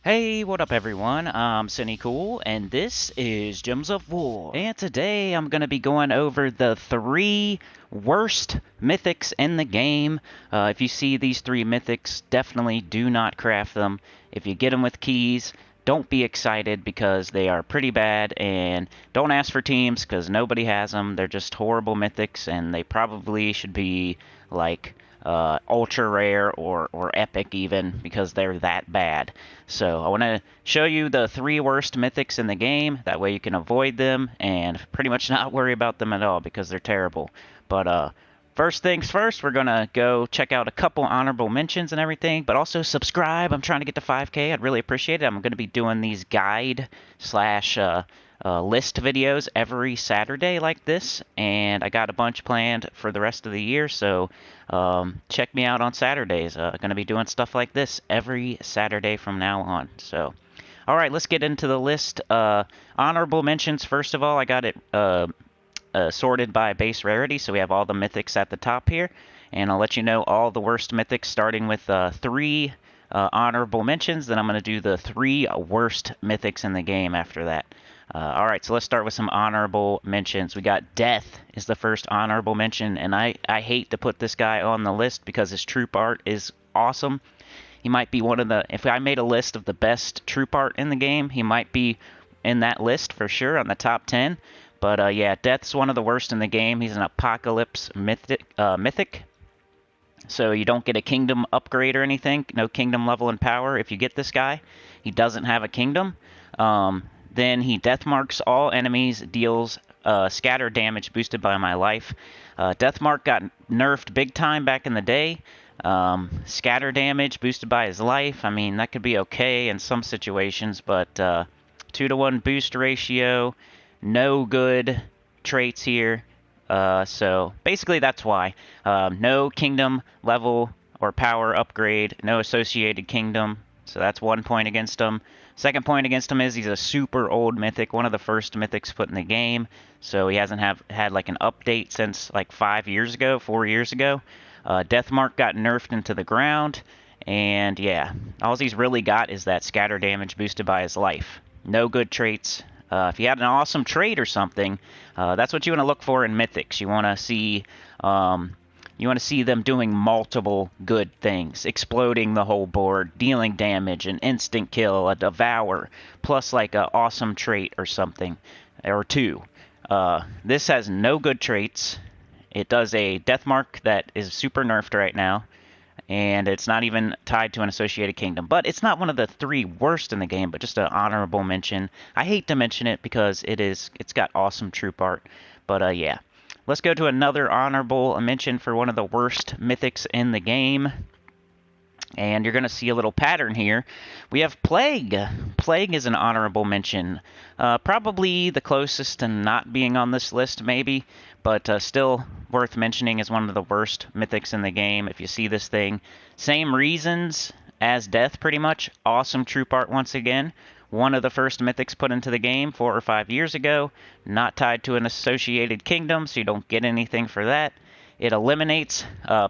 Hey, what up everyone? I'm Sinnycool, and this is Gems of War. And today I'm going to be going over the three worst mythics in the game. If you see these three mythics, definitely do not craft them. If you get them with keys, don't be excited because they are pretty bad, and don't ask for teams because nobody has them. They're just horrible mythics, and they probably should be like ultra rare or epic even because they're that bad. So I want to show you the three worst mythics in the game. That way you can avoid them and pretty much not worry about them at all because they're terrible. But first things first, we're going to go check out a couple honorable mentions and everything, but also subscribe. I'm trying to get to 5K. I'd really appreciate it. I'm going to be doing these guide slash list videos every Saturday like this, and I got a bunch planned for the rest of the year, so check me out on Saturdays. I'm going to be doing stuff like this every Saturday from now on. So, all right, let's get into the list. Honorable mentions, first of all, I got it sorted by base rarity, so we have all the mythics at the top here, and I'll let you know all the worst mythics, starting with three honorable mentions. Then I'm going to do the three worst mythics in the game after that. All right, so let's start with some honorable mentions. We got Death is the first honorable mention, and I hate to put this guy on the list because his troop art is awesome. He might be one of the, if I made a list of the best troop art in the game, he might be in that list for sure, on the top 10. But yeah, Death's one of the worst in the game. He's an Apocalypse mythic. So you don't get a kingdom upgrade or anything, no kingdom level in power if you get this guy. He doesn't have a kingdom. Then he death marks all enemies, deals scatter damage boosted by my life. Death mark got nerfed big time back in the day. Scatter damage boosted by his life. I mean, that could be okay in some situations, but 2-to-1 boost ratio, no good traits here. So basically that's why. No kingdom level or power upgrade, no associated kingdom. So that's 1 point against him. Second point against him is he's a super old mythic, one of the first mythics put in the game. So he hasn't had like an update since like 5 years ago, 4 years ago. Death Mark got nerfed into the ground. And yeah, all he's really got is that scatter damage boosted by his life. No good traits. If you had an awesome trait or something, that's what you want to look for in mythics. You want to see them doing multiple good things, exploding the whole board, dealing damage, an instant kill, a devour, plus like an awesome trait or something, or two. This has no good traits. It does a death mark that is super nerfed right now, and it's not even tied to an associated kingdom. But it's not one of the three worst in the game, but just an honorable mention. I hate to mention it because it's got awesome troop art. But yeah. Let's go to another honorable mention for one of the worst mythics in the game. And you're going to see a little pattern here. We have Plague. Plague is an honorable mention. Probably the closest to not being on this list, maybe. But still worth mentioning as one of the worst mythics in the game. If you see this thing, same reasons as Death, pretty much. Awesome troop art once again. One of the first mythics put into the game 4 or 5 years ago. Not tied to an associated kingdom, so you don't get anything for that. It eliminates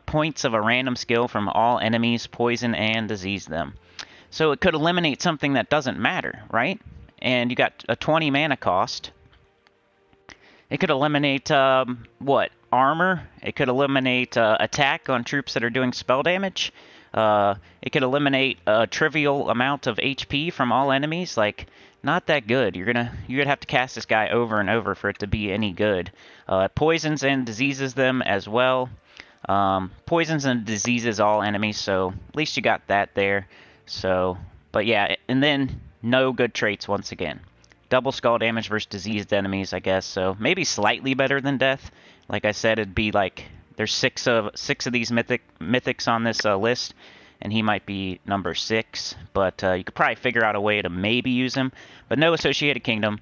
points of a random skill from all enemies, poison and disease them. So it could eliminate something that doesn't matter, right? And you got a 20 mana cost. It could eliminate, armor. It could eliminate attack on troops that are doing spell damage. It could eliminate a trivial amount of HP from all enemies. Like, not that good. You're gonna have to cast this guy over and over for it to be any good. Poisons and diseases them as well. Poisons and diseases all enemies, so at least you got that there. So, but yeah, and then no good traits once again. Double skull damage versus diseased enemies, I guess. So maybe slightly better than Death. Like I said, it'd be like there's six of these mythics on this list, and he might be number 6. But you could probably figure out a way to maybe use him. But no associated kingdom,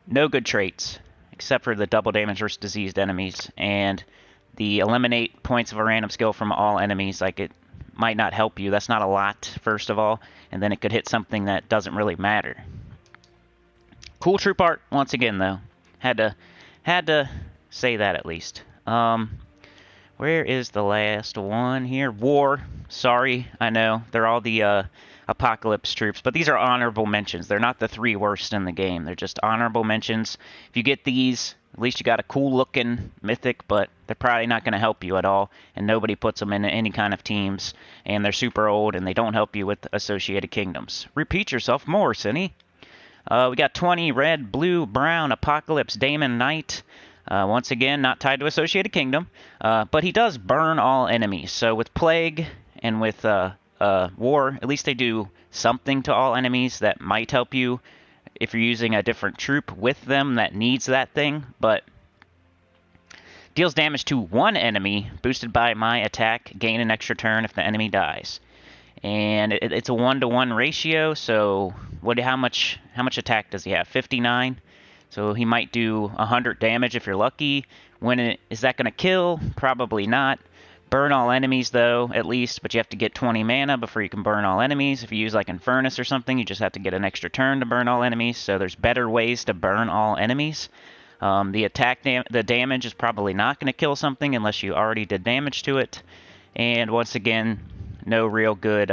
no good traits except for the double damage versus diseased enemies, and the eliminate points of a random skill from all enemies. Like, it might not help you. That's not a lot, first of all, and then it could hit something that doesn't really matter. Cool troop art once again, though. Had to say that at least. Where is the last one here? War. Sorry, I know. They're all the Apocalypse troops, but these are honorable mentions. They're not the 3 worst in the game. They're just honorable mentions. If you get these, at least you got a cool-looking mythic, but they're probably not going to help you at all, and nobody puts them in any kind of teams, and they're super old, and they don't help you with Associated Kingdoms. Repeat yourself more, Cinny. We got 20 red, blue, brown, Apocalypse, Daemon, Knight. Once again, not tied to Associated Kingdom, but he does burn all enemies. So with Plague and with War, at least they do something to all enemies that might help you if you're using a different troop with them that needs that thing, but deals damage to 1 enemy, boosted by my attack, gain an extra turn if the enemy dies. And it's a 1-to-1 ratio, so how much attack does he have? 59? So he might do 100 damage if you're lucky. Is that going to kill? Probably not. Burn all enemies, though, at least, but you have to get 20 mana before you can burn all enemies. If you use, like, Infernus or something, you just have to get an extra turn to burn all enemies, so there's better ways to burn all enemies. The damage is probably not going to kill something unless you already did damage to it. And once again, no real good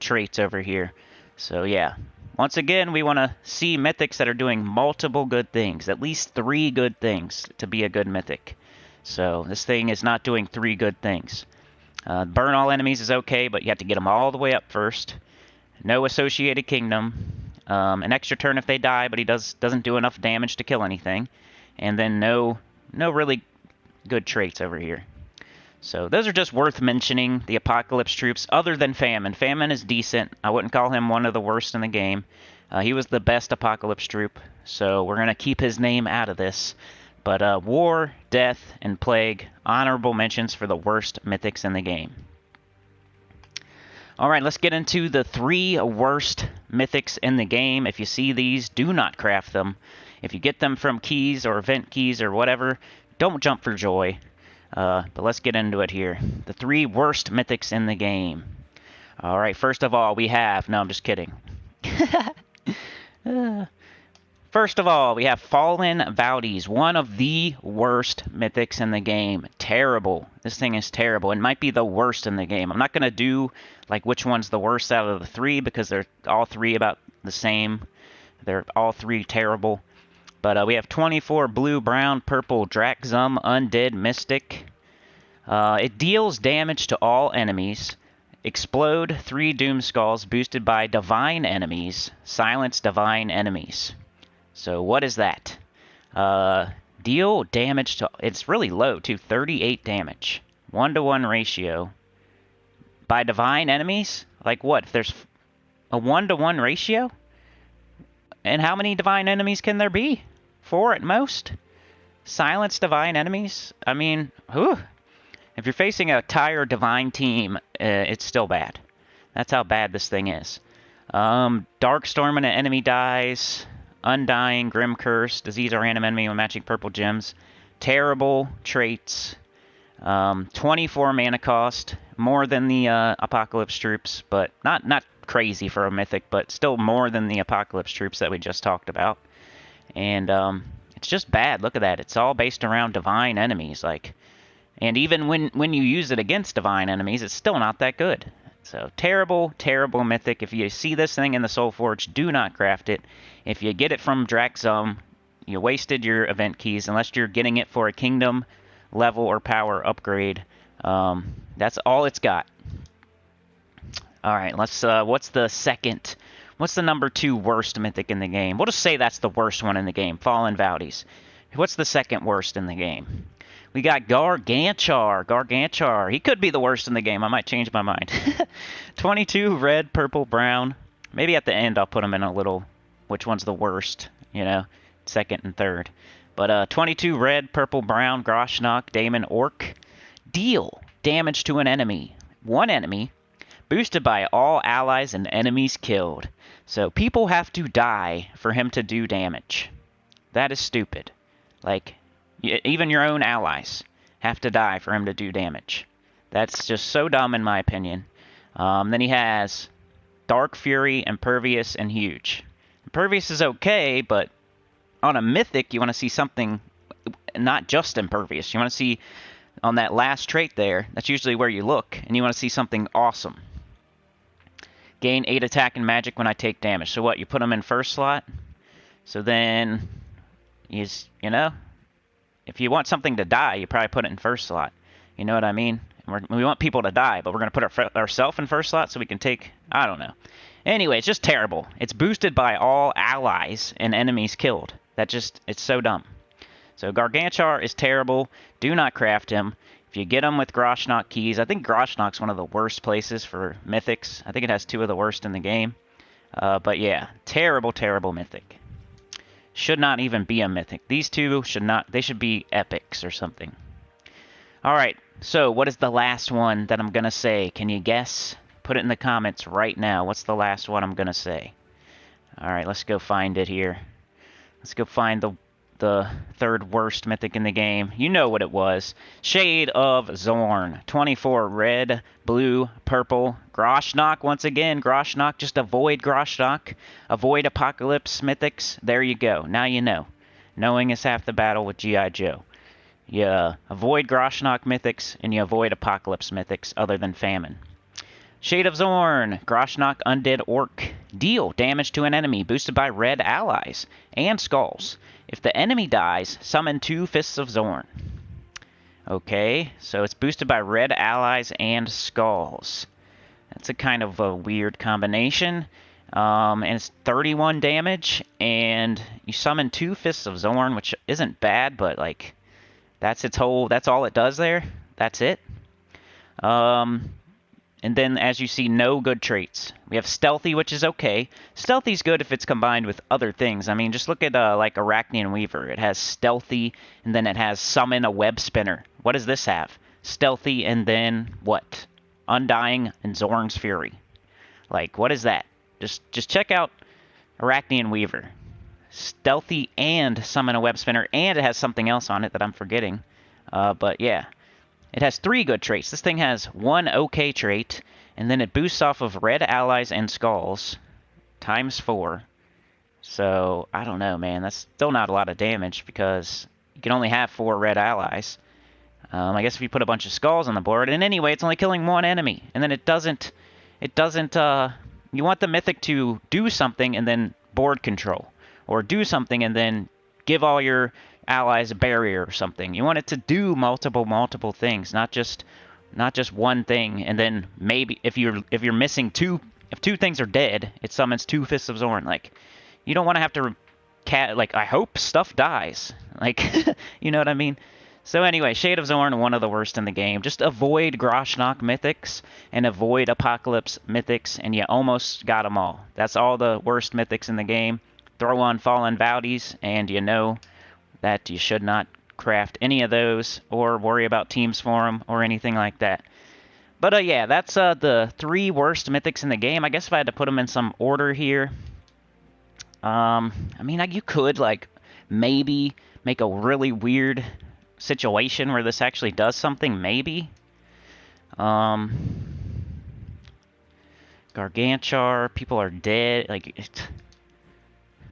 traits over here. So, yeah. Once again, we want to see mythics that are doing multiple good things. At least 3 good things to be a good mythic. So this thing is not doing 3 good things. Burn all enemies is okay, but you have to get them all the way up first. No Associated Kingdom. An extra turn if they die, but he doesn't do enough damage to kill anything. And then no really good traits over here. So those are just worth mentioning, the Apocalypse troops, other than Famine. Famine is decent. I wouldn't call him one of the worst in the game. He was the best Apocalypse troop, so we're going to keep his name out of this. But War, Death, and Plague, honorable mentions for the worst mythics in the game. Alright, let's get into the 3 worst mythics in the game. If you see these, do not craft them. If you get them from keys or event keys or whatever, don't jump for joy. But let's get into it here. The 3 worst mythics in the game. Alright, first of all, we have... No, I'm just kidding. First of all, we have Fallen Vowdies, one of the worst mythics in the game. Terrible. This thing is terrible. It might be the worst in the game. I'm not going to do like which one's the worst out of the 3 because they're all 3 about the same. They're all 3 terrible. But we have 24 blue, brown, purple, Drakzum, Undead, Mystic. It deals damage to all enemies. Explode 3 Doom Skulls boosted by Divine enemies. Silence Divine enemies. So what is that? Deal damage to... It's really low, too. 38 damage. 1-to-1 ratio. By divine enemies? Like what? If there's a 1-to-1 ratio? And how many divine enemies can there be? 4 at most? Silence divine enemies? I mean, whew. If you're facing a tired divine team, it's still bad. That's how bad this thing is. Darkstorm when an enemy dies... Undying, Grim Curse, Disease or random enemy when matching purple gems. Terrible traits. 24 mana cost. More than the Apocalypse troops, but not crazy for a mythic, but still more than the Apocalypse troops that we just talked about. And it's just bad. Look at that. It's all based around divine enemies. And even when you use it against divine enemies, it's still not that good. So, terrible, terrible mythic. If you see this thing in the Soulforge, do not craft it. If you get it from Drakzum, you wasted your event keys, unless you're getting it for a kingdom, level, or power upgrade. That's all it's got. Alright, let's, what's the number 2 worst mythic in the game? We'll just say that's the worst one in the game, Fallen Vowdies. What's the second worst in the game? We got Gargantuar. Gargantuar. He could be the worst in the game. I might change my mind. 22 red, purple, brown. Maybe at the end I'll put them in a little... Which one's the worst? You know, second and third. But 22 red, purple, brown, Groshnock, Daemon, Orc. Deal damage to an enemy. 1 enemy. Boosted by all allies and enemies killed. So people have to die for him to do damage. That is stupid. Like... Even your own allies have to die for him to do damage. That's just so dumb in my opinion. Then he has Dark Fury, Impervious, and Huge. Impervious is okay, but on a mythic you want to see something not just Impervious. You want to see on that last trait there, that's usually where you look, and you want to see something awesome. Gain 8 attack and magic when I take damage. So what, you put them in first slot? So then, you know, if you want something to die, you probably put it in first slot. You know what I mean? We want people to die, but we're going to put ourselves in first slot so we can take... I don't know. Anyway, it's just terrible. It's boosted by all allies and enemies killed. It's so dumb. So Gargantuar is terrible. Do not craft him. If you get him with Groshnock keys, I think Groshnock's one of the worst places for mythics. I think it has 2 of the worst in the game. But yeah, terrible, terrible mythic. Should not even be a mythic. These 2 should not... They should be epics or something. Alright, so what is the last one that I'm going to say? Can you guess? Put it in the comments right now. What's the last one I'm going to say? Alright, let's go find it here. Let's go find the 3rd worst mythic in the game. You know what it was. Shade of Zorn. 24 red, blue, purple. Groshnock, once again. Groshnock, just avoid Groshnock. Avoid Apocalypse mythics. There you go. Now you know. Knowing is half the battle with G.I. Joe. You avoid Groshnock mythics, and you avoid Apocalypse mythics other than Famine. Shade of Zorn. Groshnock Undead Orc. Deal damage to an enemy, boosted by red allies and skulls. If the enemy dies, summon 2 Fists of Zorn. Okay, so it's boosted by red allies and skulls. That's a kind of a weird combination. And it's 31 damage, and you summon 2 Fists of Zorn, which isn't bad, but like... That's all it does there. That's it. And then, as you see, no good traits. We have Stealthy, which is okay. Stealthy's good if it's combined with other things. I mean, just look at, like, Arachnean Weaver. It has Stealthy, and then it has Summon a Web Spinner. What does this have? Stealthy, and then what? Undying and Zorn's Fury. Like, what is that? Just check out Arachnean Weaver. Stealthy and Summon a Web Spinner, and it has something else on it that I'm forgetting. But yeah, it has 3 good traits. This thing has 1 okay trait, and then it boosts off of red allies and skulls times 4. So I don't know, man. That's still not a lot of damage because you can only have 4 red allies. I guess if you put a bunch of skulls on the board, and anyway, it's only killing 1 enemy, and then it doesn't. You want the mythic to do something and then board control. Or do something and then give all your allies a barrier or something. You want it to do multiple things, not just one thing. And then maybe if you're missing 2, if 2 things are dead, it summons 2 Fists of Zorn. Like, you don't want to have to I hope stuff dies. Like, you know what I mean? So anyway, Shade of Zorn, one of the worst in the game. Just avoid Groshnock mythics and avoid Apocalypse mythics, and you almost got them all. That's all the worst mythics in the game. Throw on Fallen Valdis, and you know that you should not craft any of those or worry about teams for them or anything like that. But yeah, that's the 3 worst mythics in the game. I guess if I had to put them in some order here, I mean, you could like maybe make a really weird situation where this actually does something. Maybe. Gargantuar, people are dead. Like.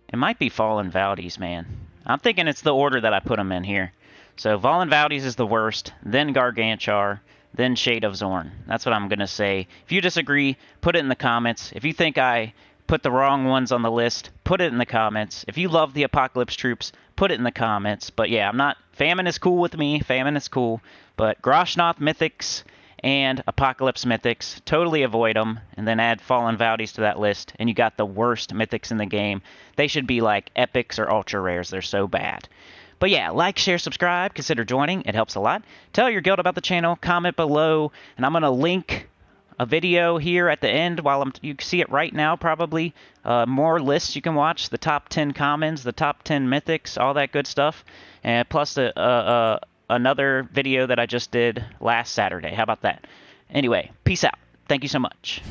It might be Fallen Valdis, man. I'm thinking it's the order that I put them in here. So Fallen Valdis is the worst, then Gargantuar, then Shade of Zorn. That's what I'm going to say. If you disagree, put it in the comments. If you think I put the wrong ones on the list, put it in the comments. If you love the Apocalypse troops, put it in the comments. But yeah, Famine is cool with me. Famine is cool. But Groshnock mythics and Apocalypse mythics, totally avoid them, and then add Fallen Valdis to that list, and you got the worst mythics in the game. They should be like epics or ultra rares. They're so bad. But yeah, like, share, subscribe, consider joining. It helps a lot. Tell your guild about the channel, comment below, and I'm going to link a video here at the end while you can see it right now probably. More lists you can watch, the top 10 commons, the top 10 mythics, all that good stuff, and plus another video that I just did last Saturday. How about that? Anyway, peace out. Thank you so much.